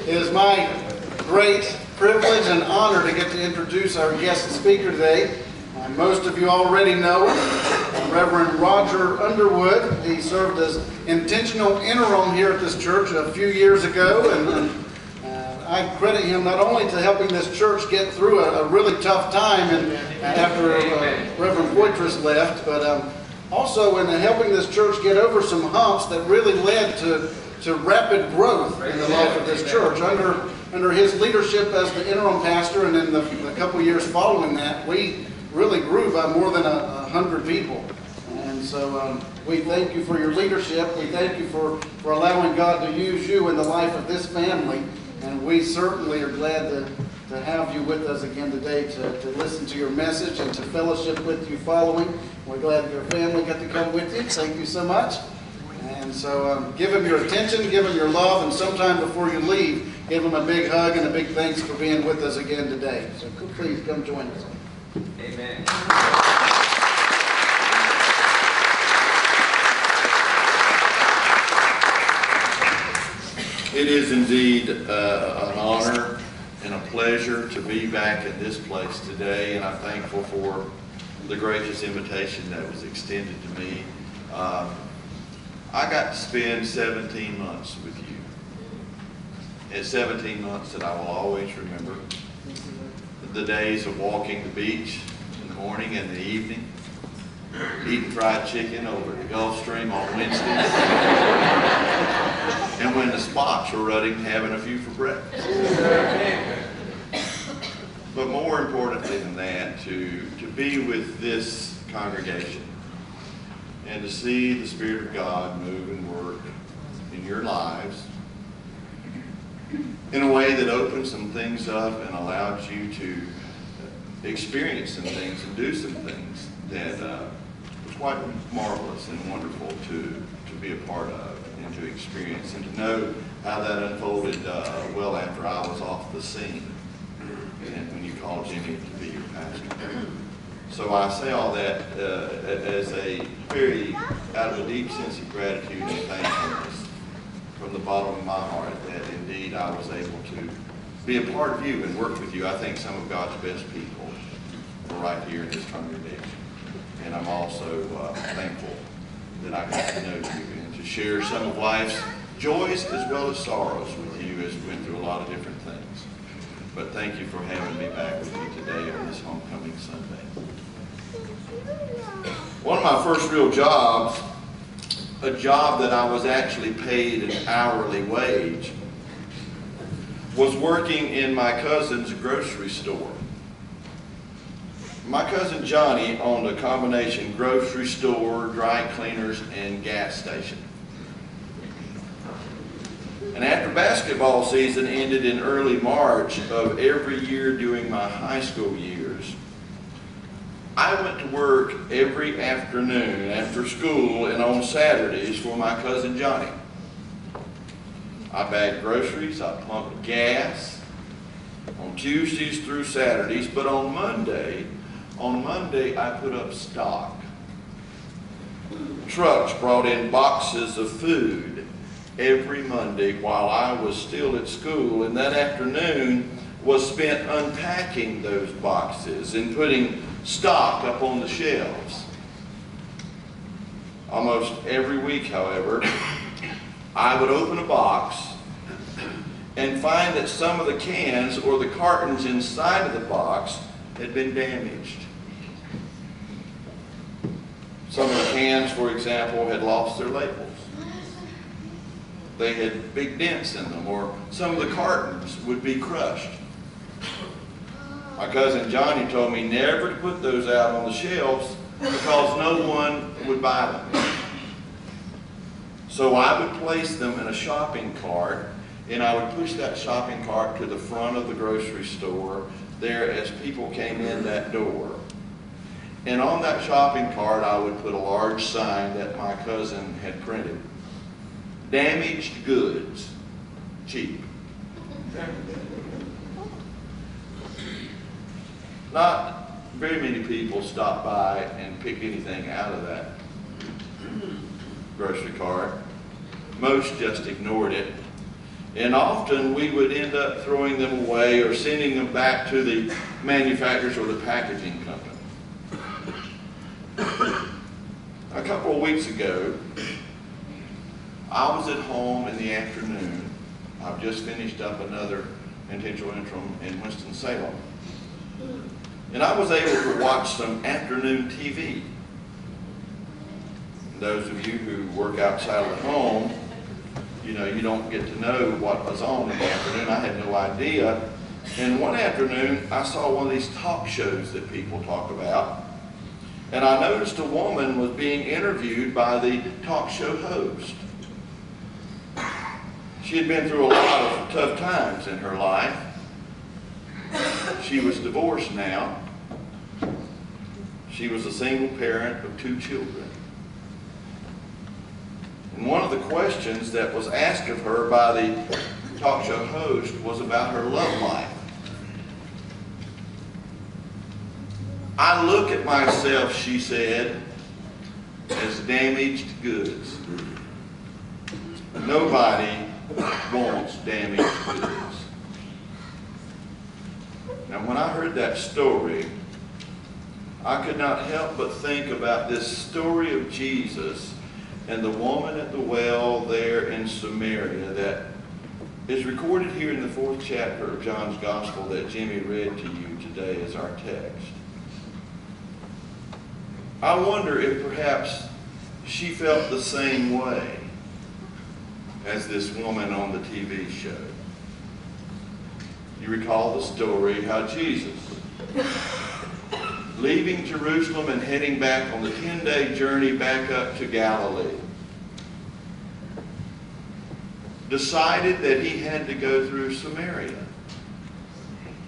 It is my great privilege and honor to get to introduce our guest speaker today. Most of you already know Reverend Roger Underwood. He served as intentional interim here at this church a few years ago, and I credit him not only to helping this church get through a really tough time after Reverend Poitras left, but also in helping this church get over some humps that really led to rapid growth in the life of this church. Under his leadership as the interim pastor, and in the couple years following that, we really grew by more than 100 people. And so we thank you for your leadership. We thank you for allowing God to use you in the life of this family. And we certainly are glad to have you with us again today to listen to your message and to fellowship with you following. We're glad your family got to come with you. Thank you so much. And so give him your attention, give him your love, and sometime before you leave, give him a big hug and a big thanks for being with us again today. So please come join us. Amen. It is indeed an honor and a pleasure to be back at this place today, and I'm thankful for the gracious invitation that was extended to me. I got to spend 17 months with you. It's 17 months that I will always remember. The days of walking the beach in the morning and the evening, eating fried chicken over at the Gulf Stream on Wednesdays, and when the spots were running, having a few for breakfast. But more importantly than that, to be with this congregation and to see the Spirit of God move and work in your lives in a way that opened some things up and allowed you to experience some things and do some things that was quite marvelous and wonderful to be a part of and to experience, and to know how that unfolded well after I was off the scene and when you called Jimmy to be your pastor. So I say all that as out of a deep sense of gratitude and thankfulness from the bottom of my heart that indeed I was able to be a part of you and work with you. I think some of God's best people are right here in this congregation. And I'm also thankful that I got to know you and to share some of life's joys as well as sorrows with you as we went through a lot of different things. But thank you for having me back with you today on this homecoming Sunday. One of my first real jobs, a job that I was actually paid an hourly wage, was working in my cousin's grocery store. My cousin Johnny owned a combination grocery store, dry cleaners, and gas station. And after basketball season ended in early March of every year during my high school years, I went to work every afternoon after school and on Saturdays for my cousin Johnny. I bagged groceries, I pumped gas on Tuesdays through Saturdays, but on Monday I put up stock. Trucks brought in boxes of food every Monday while I was still at school, and that afternoon was spent unpacking those boxes and putting stock up on the shelves. Almost every week, however, I would open a box and find that some of the cans or the cartons inside of the box had been damaged. Some of the cans, for example, had lost their labels. They had big dents in them, or some of the cartons would be crushed. My cousin Johnny told me never to put those out on the shelves because no one would buy them. So I would place them in a shopping cart, and I would push that shopping cart to the front of the grocery store there as people came in that door. And on that shopping cart I would put a large sign that my cousin had printed. Damaged goods, cheap. Not very many people stopped by and picked anything out of that grocery cart. Most just ignored it And often we would end up throwing them away or sending them back to the manufacturers or the packaging company. A couple of weeks ago, I was at home in the afternoon. I've just finished up another intentional interim in Winston-Salem. And I was able to watch some afternoon TV. Those of you who work outside of the home, you know, you don't get to know what was on in the afternoon. I had no idea. And one afternoon, I saw one of these talk shows that people talk about. And I noticed a woman was being interviewed by the talk show host. She had been through a lot of tough times in her life. She was divorced now. She was a single parent of 2 children. And one of the questions that was asked of her by the talk show host was about her love life. I look at myself, she said, as damaged goods. Nobody wants damaged goods. Now, when I heard that story, I could not help but think about this story of Jesus and the woman at the well there in Samaria that is recorded here in the 4th chapter of John's Gospel that Jimmy read to you today as our text. I wonder if perhaps she felt the same way as this woman on the TV show. You recall the story how Jesus, leaving Jerusalem and heading back on the 10-day journey back up to Galilee, decided that he had to go through Samaria.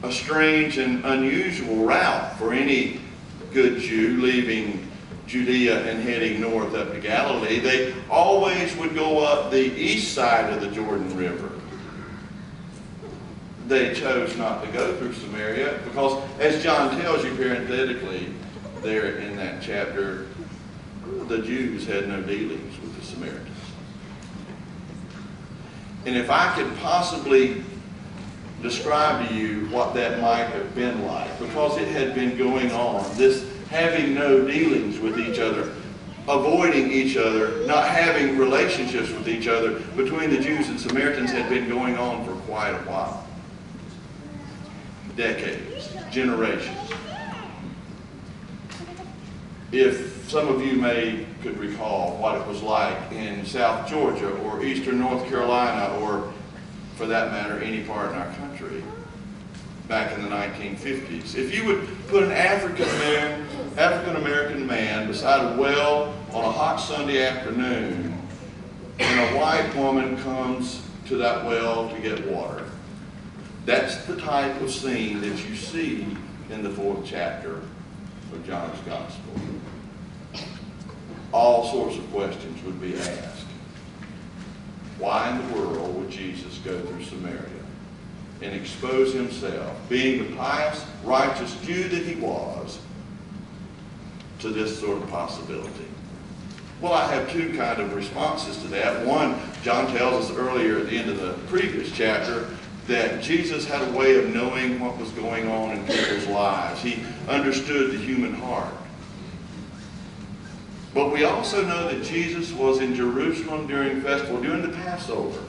A strange and unusual route for any good Jew leaving Judea and heading north up to Galilee. They always would go up the east side of the Jordan River. They chose not to go through Samaria because, as John tells you parenthetically there in that chapter, the Jews had no dealings with the Samaritans. And if I could possibly describe to you what that might have been like, because it had been going on, this having no dealings with each other, avoiding each other, not having relationships with each other between the Jews and Samaritans had been going on for quite a while. Decades, generations. If some of you could recall what it was like in South Georgia or eastern North Carolina, or for that matter any part in our country back in the 1950s. If you would put an African-American man beside a well on a hot Sunday afternoon and a white woman comes to that well to get water, that's the type of scene that you see in the 4th chapter of John's Gospel. All sorts of questions would be asked. Why in the world would Jesus go through Samaria and expose himself, being the pious, righteous Jew that he was, to this sort of possibility? Well, I have 2 kind of responses to that. One, John tells us earlier at the end of the previous chapter that Jesus had a way of knowing what was going on in people's lives. He understood the human heart. But we also know that Jesus was in Jerusalem during festival, during the Passover.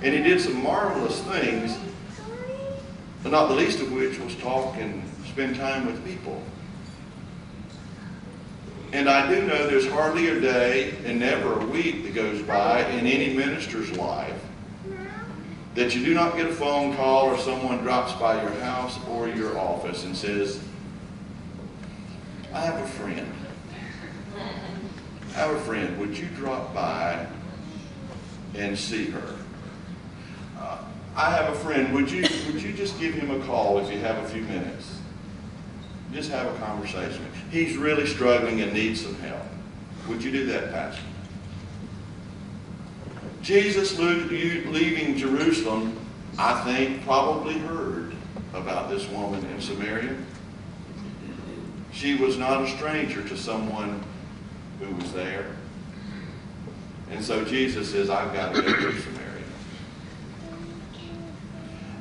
And he did some marvelous things, not the least of which was talk and spend time with people. And I do know there's hardly a day and never a week that goes by in any minister's life that you do not get a phone call or someone drops by your house or your office and says, I have a friend. I have a friend. Would you drop by and see her? I have a friend. Would you just give him a call if you have a few minutes? Just have a conversation. He's really struggling and needs some help. Would you do that, Pastor? Jesus, leaving Jerusalem, I think, probably heard about this woman in Samaria. She was not a stranger to someone who was there. And so Jesus says, I've got to go to Samaria.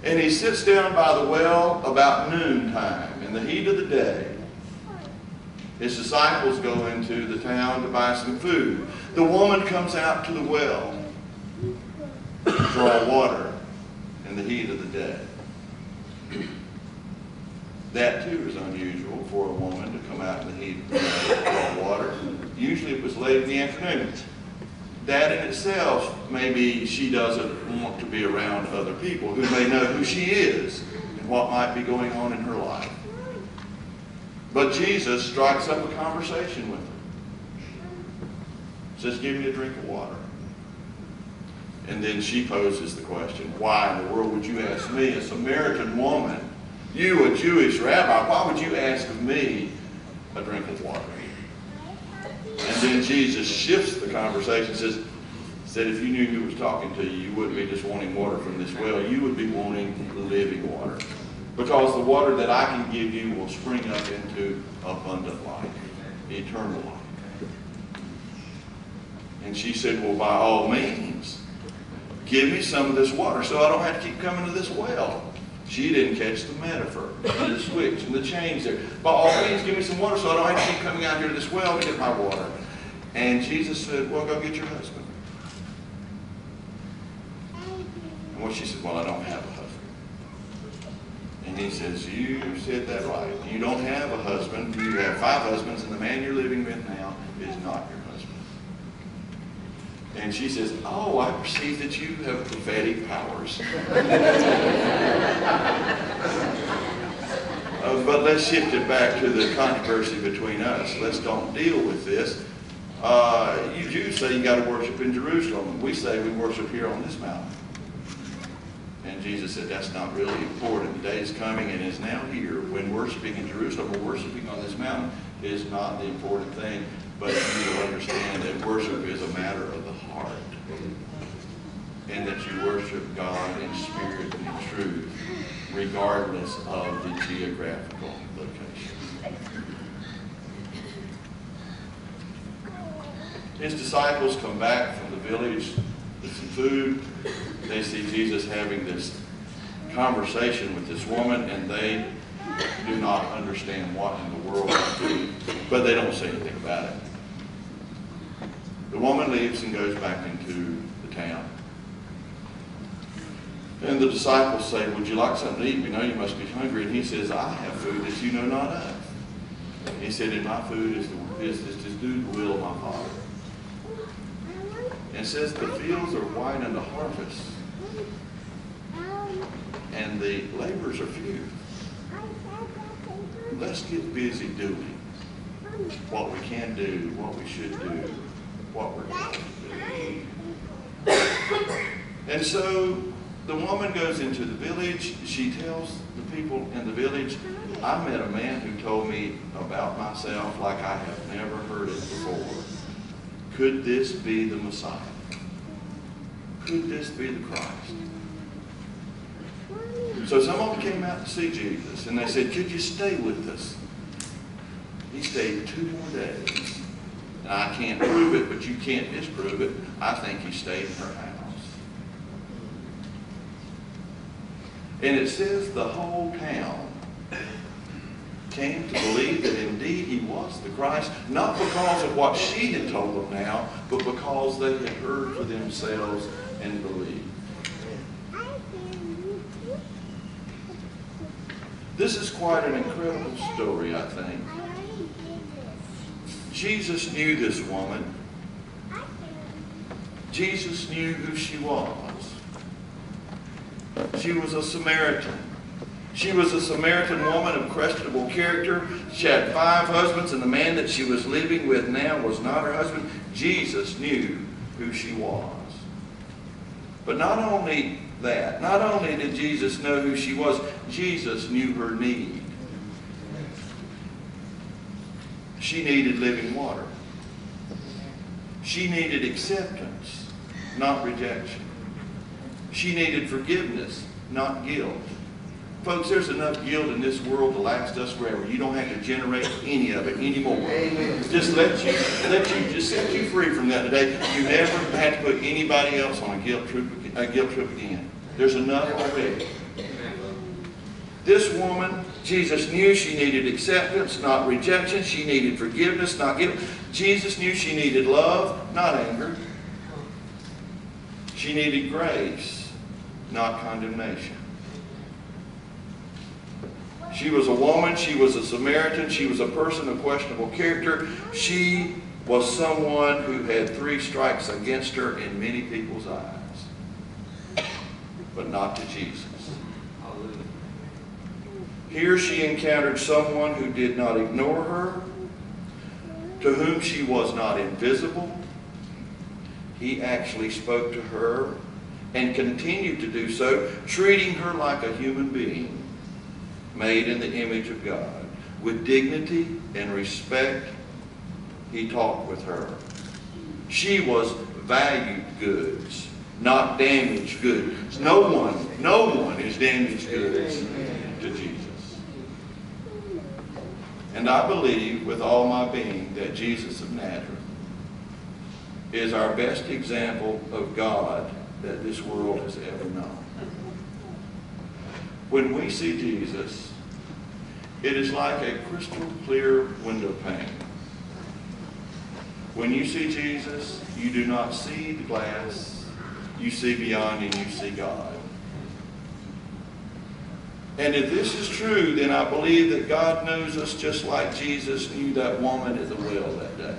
And he sits down by the well about noontime, in the heat of the day. His disciples go into the town to buy some food. The woman comes out to the well to draw water in the heat of the day. That too is unusual for a woman to come out in the heat of the day to draw water. Usually it was late in the afternoon. That in itself, maybe she doesn't want to be around other people who may know who she is and what might be going on in her life. But Jesus strikes up a conversation with her. Says, give me a drink of water. And then she poses the question, why in the world would you ask me, a Samaritan woman, you a Jewish rabbi, why would you ask of me a drink of water? And then Jesus shifts the conversation, said if you knew who was talking to you, you wouldn't be just wanting water from this well, you would be wanting living water. Because the water that I can give you will spring up into abundant life, eternal life. And she said, well, by all means, give me some of this water so I don't have to keep coming to this well. She didn't catch the metaphor, the switch, and the change there. By all means, give me some water so I don't have to keep coming out here to this well to get my water. And Jesus said, well, go get your husband. And what she said, well, I don't have a husband. And he says, you said that right. You don't have a husband. You have 5 husbands, and the man you're living with now is not your husband. And she says, oh, I perceive that you have prophetic powers. But let's shift it back to the controversy between us. Let's don't deal with this. You Jews say you got to worship in Jerusalem. We say we worship here on this mountain. And Jesus said, that's not really important. The day is coming and is now here when worshiping in Jerusalem or worshiping on this mountain is not the important thing. But you will understand that worship is a matter of the heart. And that you worship God in spirit and in truth, regardless of the geographical location. His disciples come back from the village with some food. They see Jesus having this conversation with this woman, and they do not understand what in the world he's doing, but they don't say anything about it. The woman leaves and goes back into the town. And the disciples say, would you like something to eat? We know you must be hungry. And he says, I have food that you know not of. He said, and my food is to do the will of my Father. And it says, the fields are white unto harvest, and the laborers are few. Let's get busy doing what we can do, what we should do, what we're going to do. And so the woman goes into the village. She tells the people in the village, I met a man who told me about myself like I have never heard it before. Could this be the Messiah? Could this be the Christ? So some of them came out to see Jesus, and they said, could you stay with us? He stayed 2 more days. Now, I can't prove it, but you can't disprove it. I think he stayed in her house. And it says the whole town came to believe that indeed he was the Christ, not because of what she had told them now, but because they had heard for themselves and believed. This is quite an incredible story, I think. Jesus knew this woman. Jesus knew who she was. She was a Samaritan. She was a Samaritan woman of questionable character. She had 5 husbands, and the man that she was living with now was not her husband. Jesus knew who she was. But not only that, not only did Jesus know who she was, Jesus knew her need. She needed living water. She needed acceptance, not rejection. She needed forgiveness, not guilt. Folks, there's enough guilt in this world to last us forever. You don't have to generate any of it anymore. Just let you set you free from that today. You never have to put anybody else on a guilt trip again. There's enough already. This woman, Jesus knew she needed acceptance, not rejection. She needed forgiveness, not guilt. Jesus knew she needed love, not anger. She needed grace, not condemnation. She was a woman. She was a Samaritan. She was a person of questionable character. She was someone who had 3 strikes against her in many people's eyes, but not to Jesus. Here she encountered someone who did not ignore her, to whom she was not invisible. He actually spoke to her and continued to do so, treating her like a human being made in the image of God. With dignity and respect, he talked with her. She was valued goods, not damaged goods. No one is damaged goods to Jesus. And I believe with all my being that Jesus of Nazareth is our best example of God that this world has ever known. When we see Jesus, it is like a crystal clear window pane. When you see Jesus, you do not see the glass, you see beyond and you see God. And if this is true, then I believe that God knows us just like Jesus knew that woman at the well that day.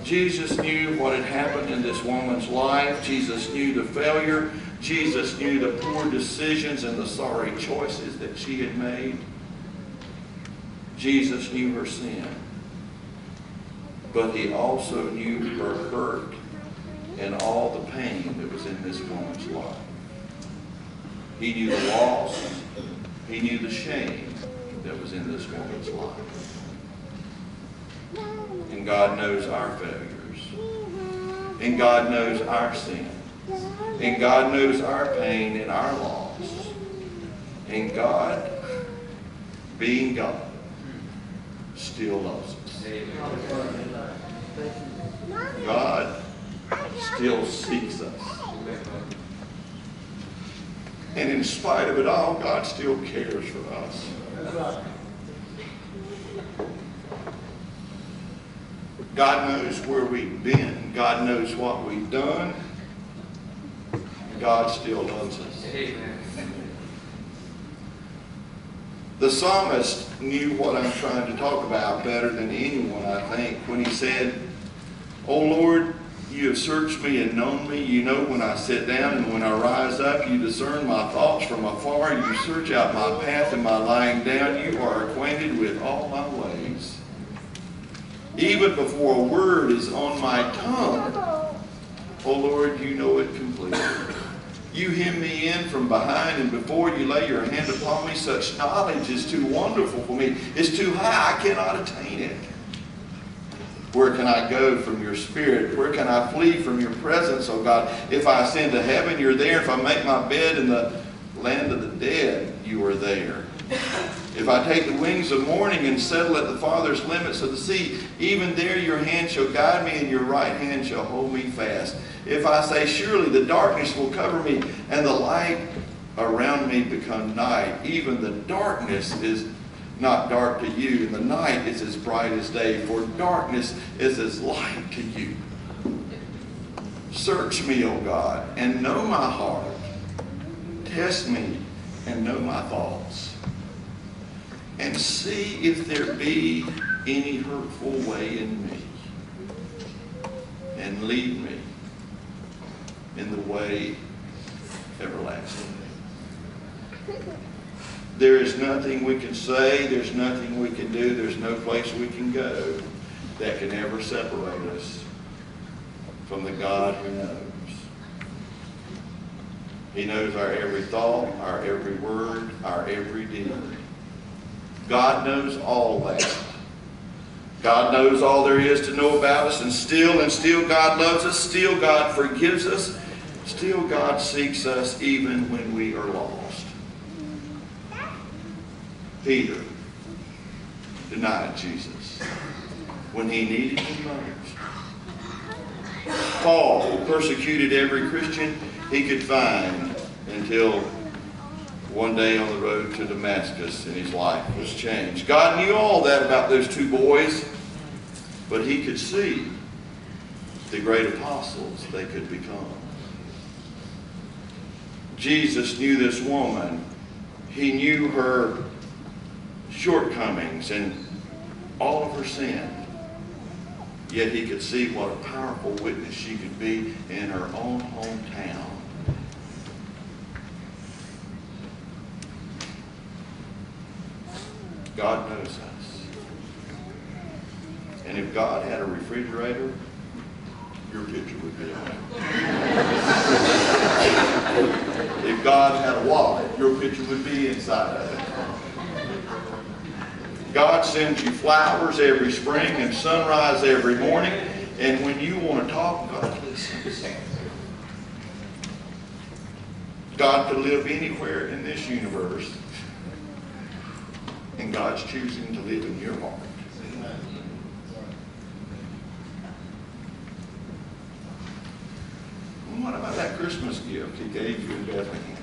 Jesus knew what had happened in this woman's life. Jesus knew the failure. Jesus knew the poor decisions and the sorry choices that she had made. Jesus knew her sin. But he also knew her hurt and all the pain that was in this woman's life. He knew the loss. He knew the shame that was in this woman's life. And God knows our failures. And God knows our sin. And God knows our pain and our loss. And God, being God, still loves us. God still seeks us. And in spite of it all, God still cares for us. God knows where we've been. God knows what we've done. God still loves us. Amen. The psalmist knew what I'm trying to talk about better than anyone, I think, when he said, "O Lord, you have searched me and known me. You know when I sit down and when I rise up. You discern my thoughts from afar. You search out my path and my lying down. You are acquainted with all my ways. Even before a word is on my tongue, O Lord, you know it completely. You hem me in from behind, and before you lay your hand upon me, such knowledge is too wonderful for me. It's too high, I cannot attain it. Where can I go from your spirit? Where can I flee from your presence, O God? If I ascend to heaven, you're there. If I make my bed in the land of the dead, you are there. If I take the wings of morning and settle at the farthest limits of the sea, even there your hand shall guide me and your right hand shall hold me fast. If I say, surely the darkness will cover me and the light around me become night, even the darkness is not dark to you, and the night is as bright as day, for darkness is as light to you. Search me, O God, and know my heart. Test me and know my thoughts. And see if there be any hurtful way in me. And lead me in the way everlasting. There is nothing we can say, there's nothing we can do, there's no place we can go that can ever separate us from the God who knows. He knows our every thought, our every word, our every deed. God knows all that. God knows all there is to know about us, and still God loves us, still God forgives us, still God seeks us even when we are lost. Peter denied Jesus when he needed him most. Paul persecuted every Christian he could find until one day on the road to Damascus, and his life was changed. God knew all that about those two boys, but he could see the great apostles they could become. Jesus knew this woman. He knew her shortcomings and all of her sin. Yet he could see what a powerful witness she could be in her own hometown. God knows us. And if God had a refrigerator, your picture would be on it. If God had a wallet, your picture would be inside of it. God sends you flowers every spring and sunrise every morning. And when you want to talk, God listens. God could live anywhere in this universe. And God's choosing to live in your heart. Well, what about that Christmas gift he gave you in Bethlehem?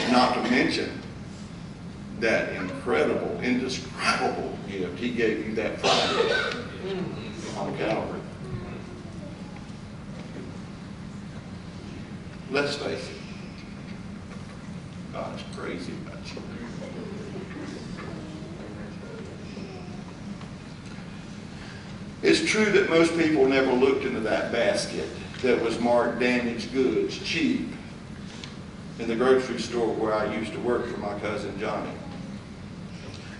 Not to mention that incredible, indescribable gift he gave you that Friday on Calvary. Let's face it, God's crazy about you. It's true that most people never looked into that basket that was marked damaged goods, cheap, in the grocery store where I used to work for my cousin Johnny.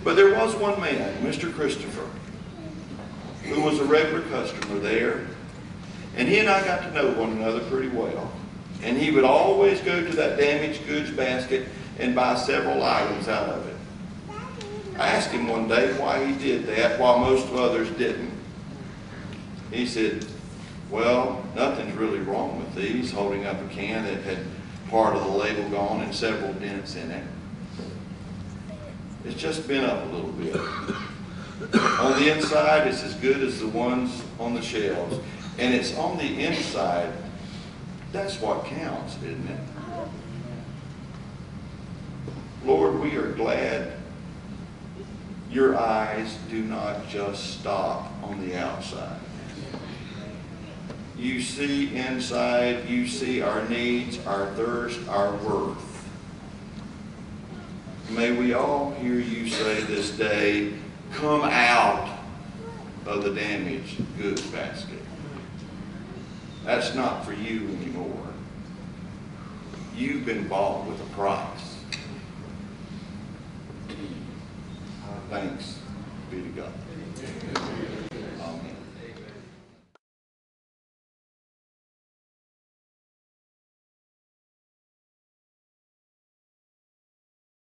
But there was one man, Mr. Christopher, who was a regular customer there, and he and I got to know one another pretty well. And he would always go to that damaged goods basket and buy several items out of it. I asked him one day why he did that while most others didn't. He said, well, nothing's really wrong with these, holding up a can that had part of the label gone and several dents in it. It's just been up a little bit. On the inside, it's as good as the ones on the shelves. And it's on the inside, that's what counts, isn't it? Lord, we are glad your eyes do not just stop on the outside. You see inside, you see our needs, our thirst, our worth. May we all hear you say this day, come out of the damaged goods basket. That's not for you anymore. You've been bought with a price. Thanks be to God.